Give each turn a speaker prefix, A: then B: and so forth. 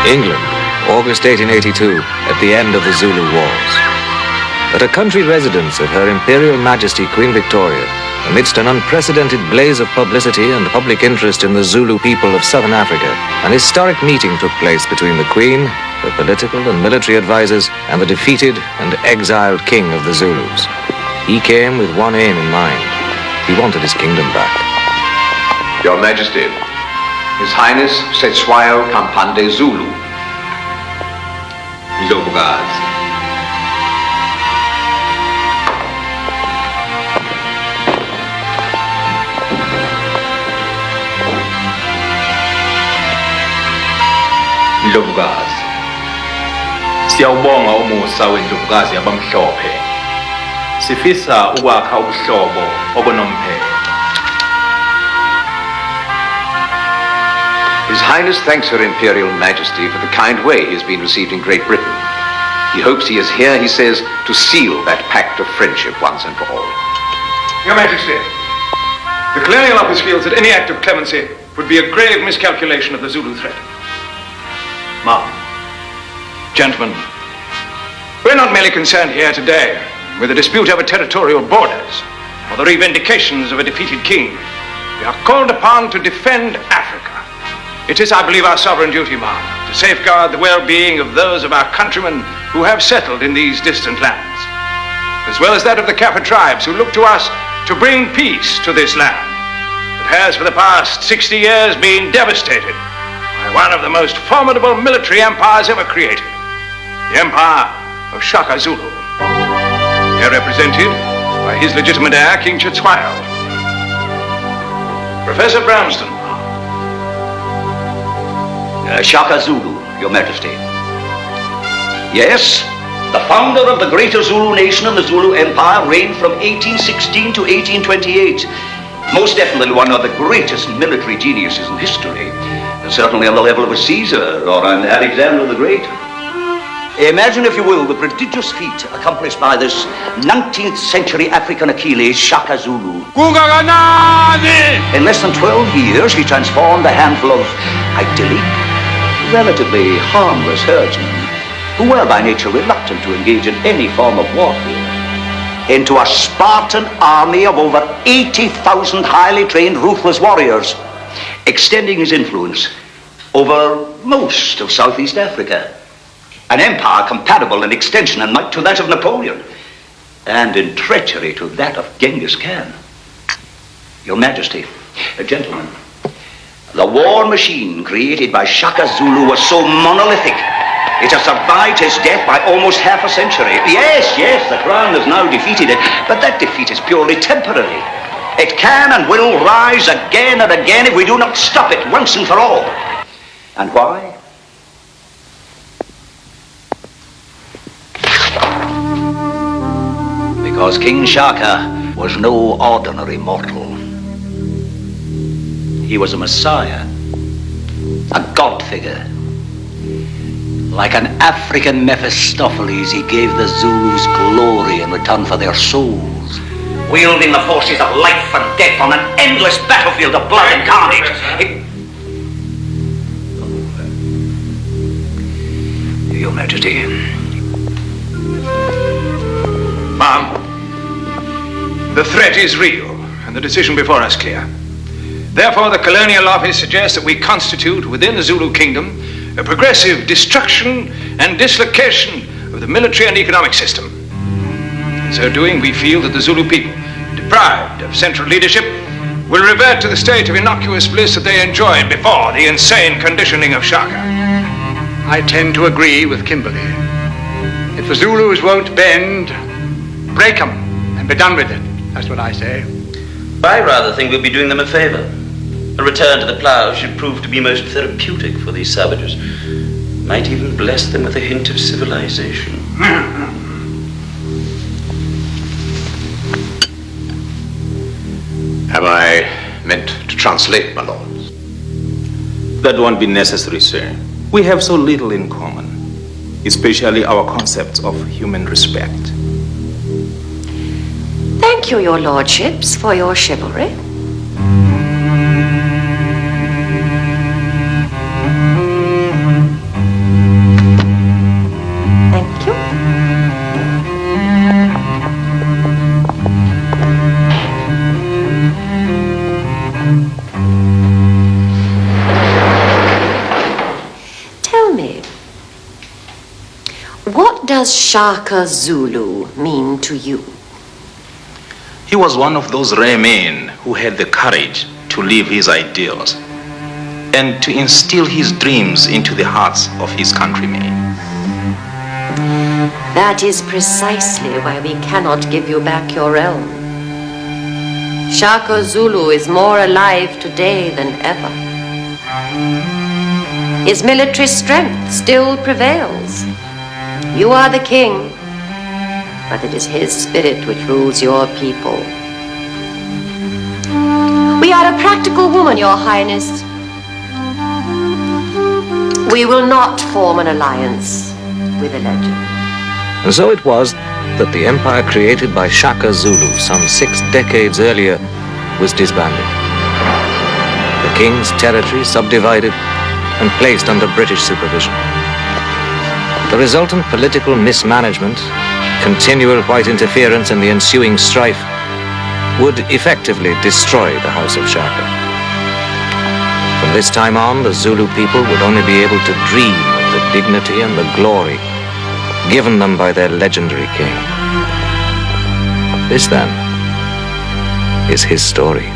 A: England, August 1882, at the end of the Zulu Wars. At a country residence of Her Imperial Majesty Queen Victoria, amidst an unprecedented blaze of publicity and public interest in the Zulu people of southern Africa, an historic meeting took place between the Queen, her political and military advisors, and the defeated and exiled king of the Zulus. He came with one aim in mind. He wanted his kingdom back.
B: Your Majesty, His Highness Setswayo Kampande Zulu. Ndlovukazi. Ndlovukazi. Siyawubonga umusa wendlovukazi yabamhlophe. Sifisa ukwakha ubuhlobo obunomphelo. His Highness thanks Her Imperial Majesty for the kind way he has been received in Great Britain. He hopes he is here, he says, to seal that pact of friendship once and for all.
C: Your Majesty, the Colonial Office feels that any act of clemency would be a grave miscalculation of the Zulu threat. Ma'am, gentlemen, we're not merely concerned here today with a dispute over territorial borders or the revindications of a defeated king. We are called upon to defend Africa. It is, I believe, our sovereign duty, ma'am, to safeguard the well-being of those of our countrymen who have settled in these distant lands, as well as that of the Kaffir tribes who look to us to bring peace to this land that has for the past 60 years been devastated by one of the most formidable military empires ever created, the empire of Shaka Zulu, here represented by his legitimate heir, King Setswayo. Professor Bramston.
D: Shaka Zulu, Your Majesty. Yes, the founder of the greater Zulu nation and the Zulu Empire reigned from 1816 to 1828. Most definitely one of the greatest military geniuses in history. Certainly on the level of a Caesar or an Alexander the Great. Imagine, if you will, the prodigious feat accomplished by this 19th century African Achilles, Shaka Zulu. In less than 12 years, he transformed a handful of idyllic, relatively harmless herdsmen, who were by nature reluctant to engage in any form of warfare, into a Spartan army of over 80,000 highly trained, ruthless warriors, extending his influence over most of Southeast Africa. An empire compatible in extension and might to that of Napoleon, and in treachery to that of Genghis Khan. Your Majesty, gentlemen, the war machine created by Shaka Zulu was so monolithic, it has survived his death by almost half a century. Yes, the crown has now defeated it, but that defeat is purely temporary. It can and will rise again and again if we do not stop it once and for all. And why? Because King Shaka was no ordinary mortal. He was a messiah, a god figure. Like an African Mephistopheles, he gave the Zulus glory in return for their souls, wielding the forces of life and death on an endless battlefield of blood and carnage. Your Majesty.
C: Ma'am, the threat is real, and the decision before us clear. Therefore, the Colonial Office suggests that we constitute within the Zulu Kingdom a progressive destruction and dislocation of the military and economic system. In so doing, we feel that the Zulu people, deprived of central leadership, will revert to the state of innocuous bliss that they enjoyed before the insane conditioning of Shaka.
E: I tend to agree with Kimberly. If the Zulus won't bend, break them and be done with it. That's what I say.
F: I rather think we'll be doing them a favor. A return to the plough should prove to be most therapeutic for these savages. Might even bless them with a hint of civilization.
B: Have I meant to translate, my lords?
G: That won't be necessary, sir. We have so little in common, especially our concepts of human respect.
H: Thank you, your lordships, for your chivalry. What does Shaka Zulu mean to you?
G: He was one of those rare men who had the courage to live his ideals and to instill his dreams into the hearts of his countrymen.
H: That is precisely why we cannot give you back your realm. Shaka Zulu is more alive today than ever. His military strength still prevails. You are the king, but it is his spirit which rules your people. We are a practical woman, Your Highness. We will not form an alliance with a legend.
A: And so it was that the empire created by Shaka Zulu some 6 decades earlier was disbanded. The king's territory subdivided and placed under British supervision. The resultant political mismanagement, continual white interference in the ensuing strife, would effectively destroy the House of Shaka. From this time on, the Zulu people would only be able to dream of the dignity and the glory given them by their legendary king. This, then, is his story.